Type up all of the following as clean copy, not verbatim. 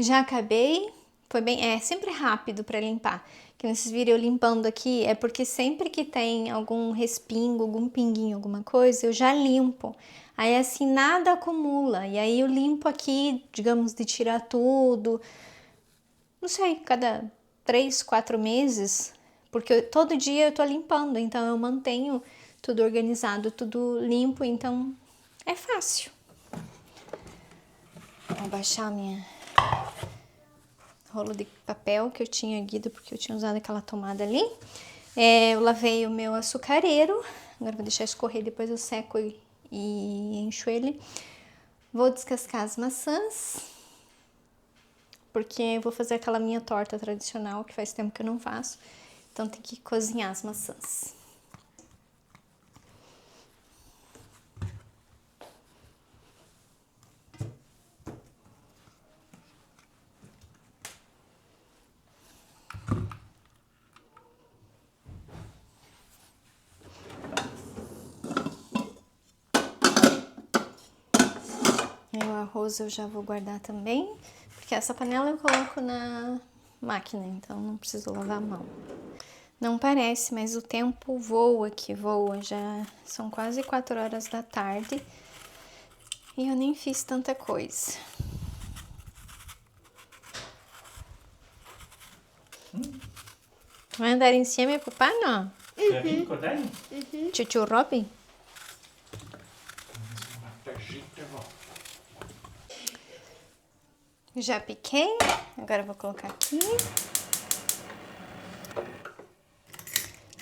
Já acabei, foi bem, é sempre rápido para limpar. Que vocês viram eu limpando aqui, é porque sempre que tem algum respingo, algum pinguinho, alguma coisa, eu já limpo. Aí assim nada acumula, e aí eu limpo aqui, digamos, de tirar tudo, não sei, cada 3, 4 meses, porque todo dia eu tô limpando, então eu mantenho tudo organizado, tudo limpo, então é fácil. Vou baixar minha rolo de papel que eu tinha erguido porque eu tinha usado aquela tomada ali. Eu lavei o meu açucareiro, agora vou deixar escorrer, depois eu seco e encho ele. Vou descascar as maçãs, porque eu vou fazer aquela minha torta tradicional, que faz tempo que eu não faço, então tem que cozinhar as maçãs. O arroz eu já vou guardar também, porque essa panela eu coloco na máquina, então não preciso lavar a mão. Não parece, mas o tempo voa que voa, já são quase 4 horas da tarde e eu nem fiz tanta coisa. Vai andar em cima, papá, não? Tio Robin? Já piquei, agora eu vou colocar aqui.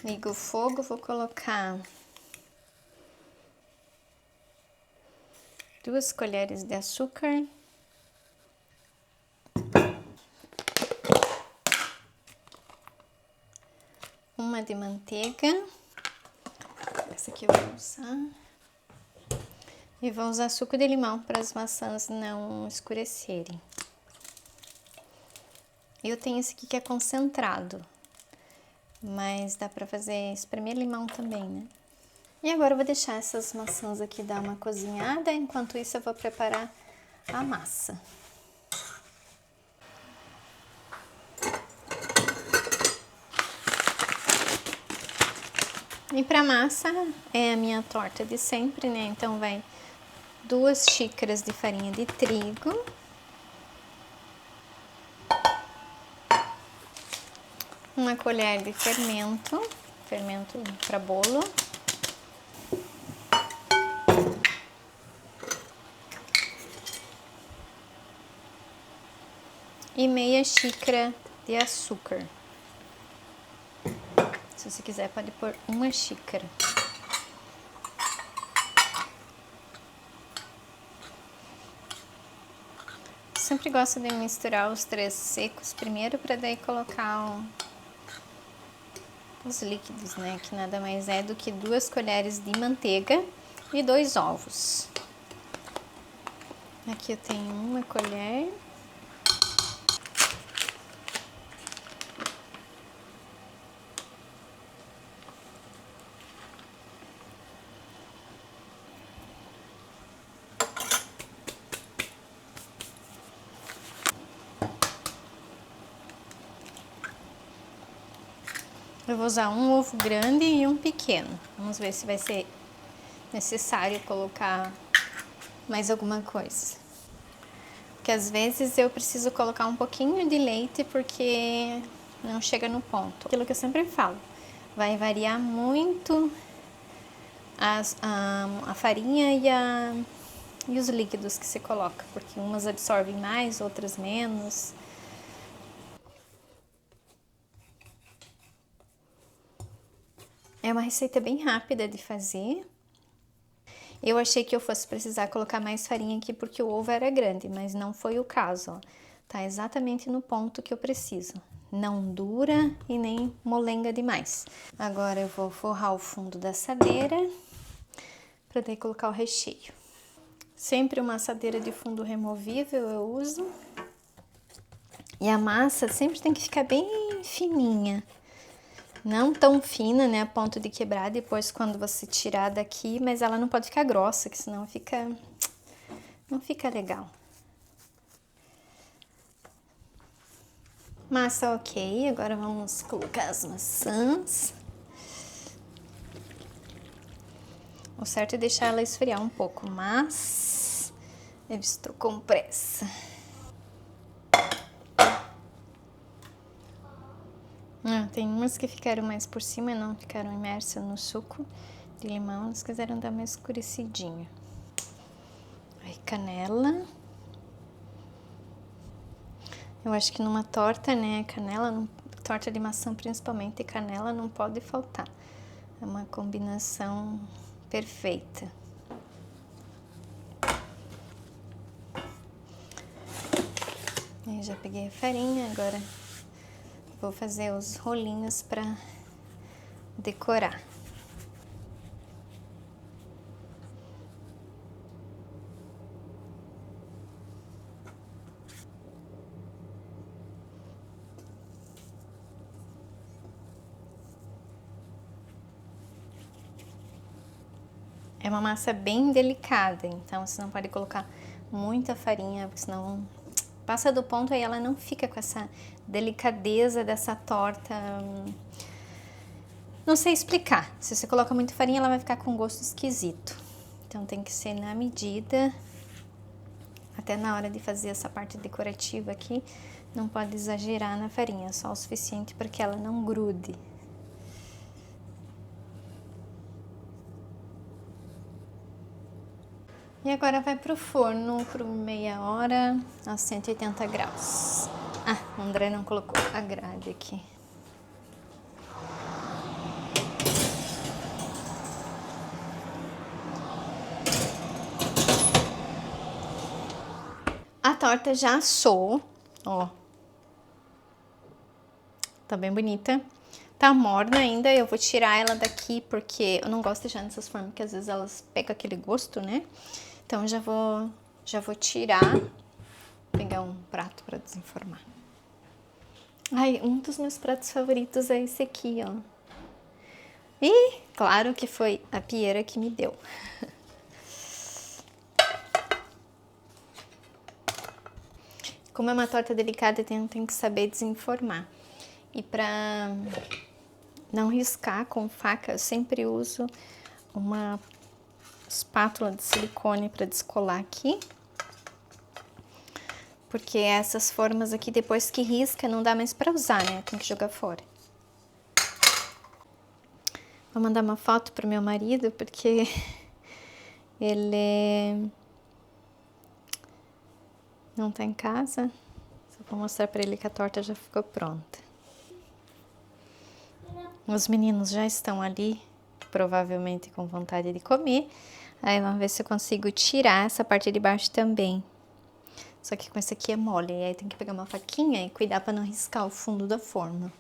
Ligo o fogo, vou colocar 2 colheres de açúcar. Uma de manteiga. Essa aqui eu vou usar. E vou usar suco de limão para as maçãs não escurecerem. Eu tenho esse aqui que é concentrado, mas dá para fazer espremer limão também, né? E agora eu vou deixar essas maçãs aqui dar uma cozinhada, enquanto isso eu vou preparar a massa. E para massa é a minha torta de sempre, né? Então vai 2 xícaras de farinha de trigo. Uma colher de fermento para bolo. E meia xícara de açúcar. Se você quiser, pode pôr 1 xícara. Sempre gosto de misturar os 3 secos primeiro, para daí colocar os líquidos, né? Que nada mais é do que 2 colheres de manteiga e 2 ovos. Aqui eu tenho 1 colher. Eu vou usar 1 ovo grande e 1 pequeno. Vamos ver se vai ser necessário colocar mais alguma coisa. Porque às vezes eu preciso colocar um pouquinho de leite porque não chega no ponto. Aquilo que eu sempre falo, vai variar muito a farinha e os líquidos que você coloca, porque umas absorvem mais, outras menos. É uma receita bem rápida de fazer. Eu achei que eu fosse precisar colocar mais farinha aqui porque o ovo era grande, mas não foi o caso, ó. Tá exatamente no ponto que eu preciso. Não dura e nem molenga demais. Agora eu vou forrar o fundo da assadeira para daí colocar o recheio. Sempre uma assadeira de fundo removível eu uso. E a massa sempre tem que ficar bem fininha. Não tão fina, né, a ponto de quebrar depois quando você tirar daqui, mas ela não pode ficar grossa, que senão não fica legal. Massa ok, agora vamos colocar as maçãs. O certo é deixar ela esfriar um pouco, mas eu estou com pressa. Tem umas que ficaram mais por cima, não ficaram imersas no suco de limão, eles quiseram dar mais escurecidinho. Aí canela. Eu acho que numa torta, né, canela, torta de maçã principalmente, canela não pode faltar. É uma combinação perfeita. Aí já peguei a farinha, agora vou fazer os rolinhos para decorar. É uma massa bem delicada, então você não pode colocar muita farinha, porque senão passa do ponto e ela não fica com essa delicadeza dessa torta. Não sei explicar. Se você coloca muita farinha, ela vai ficar com um gosto esquisito. Então tem que ser na medida. Até na hora de fazer essa parte decorativa aqui, não pode exagerar na farinha, só o suficiente para que ela não grude. E agora vai pro forno por meia hora a 180 graus. Ah, o André não colocou a grade aqui. A torta já assou, ó. Tá bem bonita. Tá morna ainda, eu vou tirar ela daqui porque eu não gosto de deixar nessas formas, porque às vezes elas pegam aquele gosto, né? Então já vou tirar, pegar um prato para desenformar. Ai, um dos meus pratos favoritos é esse aqui, ó. E claro que foi a Piera que me deu. Como é uma torta delicada, tem que saber desenformar. E pra não riscar com faca, eu sempre uso uma espátula de silicone para descolar aqui. Porque essas formas aqui, depois que risca, não dá mais para usar, né? Tem que jogar fora. Vou mandar uma foto pro meu marido, porque ele não tá em casa. Só vou mostrar para ele que a torta já ficou pronta. Os meninos já estão ali, provavelmente com vontade de comer. Aí vamos ver se eu consigo tirar essa parte de baixo também. Só que com esse aqui é mole, aí tem que pegar uma faquinha e cuidar para não riscar o fundo da forma.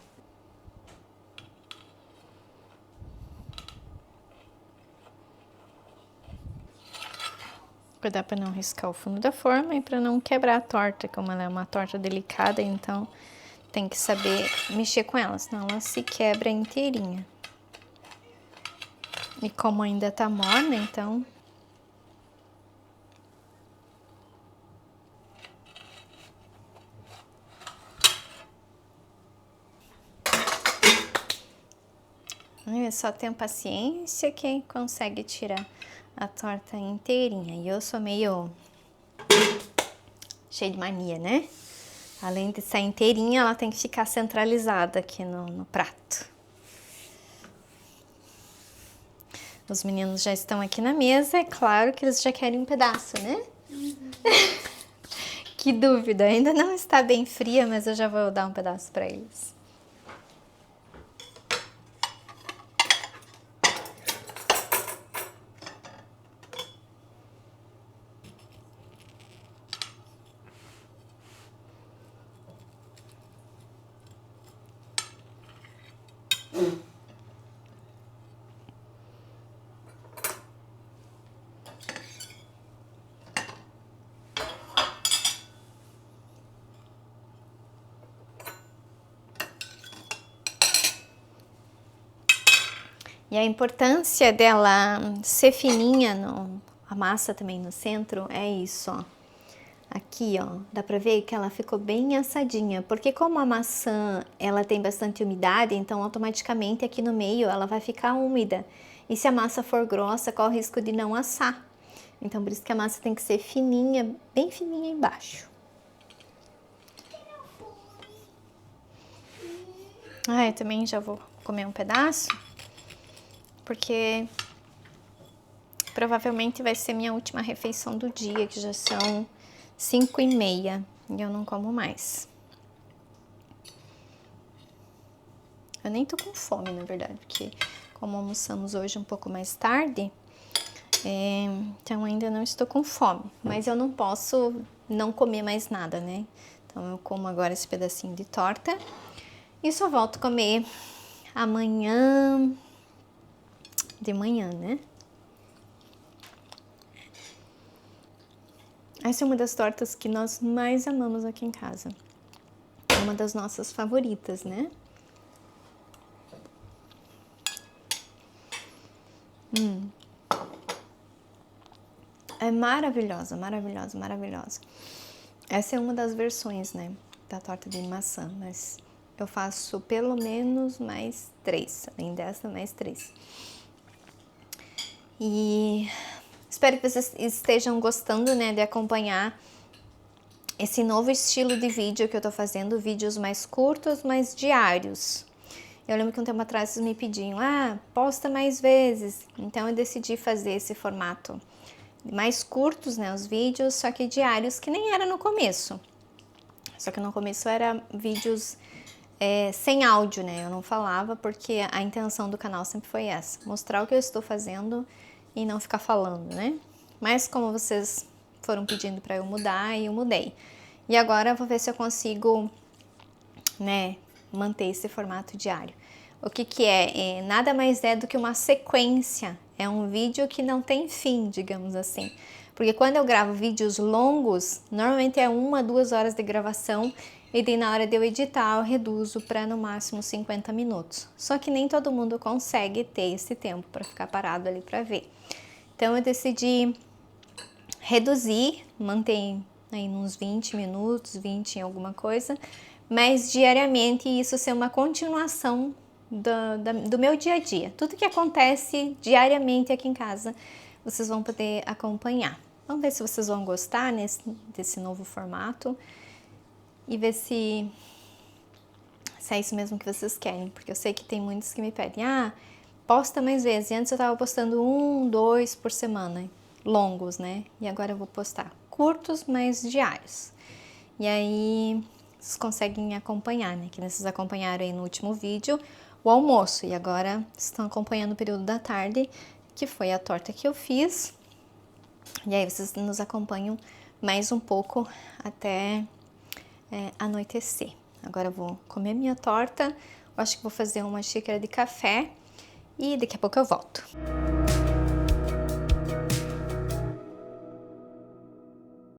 Cuidar para não riscar o fundo da forma e para não quebrar a torta, como ela é uma torta delicada, então tem que saber mexer com ela, senão ela se quebra inteirinha. E como ainda tá morna, então só tem paciência quem consegue tirar a torta inteirinha. E eu sou meio cheia de mania, né? Além de sair inteirinha, ela tem que ficar centralizada aqui no prato. Os meninos já estão aqui na mesa, é claro que eles já querem um pedaço, né? Uhum. Que dúvida, ainda não está bem fria, mas eu já vou dar um pedaço para eles. E a importância dela ser fininha, a massa também no centro, é isso, ó. Aqui, ó, dá pra ver que ela ficou bem assadinha, porque como a maçã, ela tem bastante umidade, então automaticamente aqui no meio ela vai ficar úmida. E se a massa for grossa, corre o risco de não assar. Então por isso que a massa tem que ser fininha, bem fininha embaixo. Ah, eu também já vou comer um pedaço, porque provavelmente vai ser minha última refeição do dia, que já são 5h30 e eu não como mais. Eu nem tô com fome, na verdade, porque como almoçamos hoje um pouco mais tarde, então ainda não estou com fome. Mas eu não posso não comer mais nada, né? Então eu como agora esse pedacinho de torta e só volto a comer amanhã de manhã, né? Essa é uma das tortas que nós mais amamos aqui em casa. É uma das nossas favoritas, né? É maravilhosa, maravilhosa, maravilhosa. Essa é uma das versões, né, da torta de maçã, mas eu faço pelo menos mais 3, além dessa, mais 3. E espero que vocês estejam gostando, né, de acompanhar esse novo estilo de vídeo que eu tô fazendo, vídeos mais curtos, mais diários. Eu lembro que um tempo atrás vocês me pediam, posta mais vezes. Então eu decidi fazer esse formato mais curtos, né, os vídeos, só que diários, que nem era no começo. Só que no começo era vídeos sem áudio, né, eu não falava, porque a intenção do canal sempre foi essa, mostrar o que eu estou fazendo e não ficar falando, né. Mas como vocês foram pedindo para eu mudar, eu mudei. E agora eu vou ver se eu consigo, né, manter esse formato diário. O que é? Nada mais é do que uma sequência. É um vídeo que não tem fim, digamos assim. Porque quando eu gravo vídeos longos, normalmente é 1 a 2 horas de gravação e daí na hora de eu editar eu reduzo para no máximo 50 minutos. Só que nem todo mundo consegue ter esse tempo para ficar parado ali para ver. Então eu decidi reduzir, manter aí uns 20 minutos, 20 em alguma coisa, mas diariamente isso ser uma continuação do meu dia a dia. Tudo que acontece diariamente aqui em casa, vocês vão poder acompanhar. Vamos ver se vocês vão gostar desse novo formato e ver se é isso mesmo que vocês querem, porque eu sei que tem muitos que me pedem, posta mais vezes. E antes eu tava postando 1, 2 por semana, longos, né? E agora eu vou postar curtos, mas diários. E aí vocês conseguem acompanhar, né? Que vocês acompanharam aí no último vídeo o almoço e agora estão acompanhando o período da tarde, que foi a torta que eu fiz. E aí vocês nos acompanham mais um pouco até anoitecer. Agora eu vou comer minha torta, eu acho que vou fazer uma xícara de café e daqui a pouco eu volto.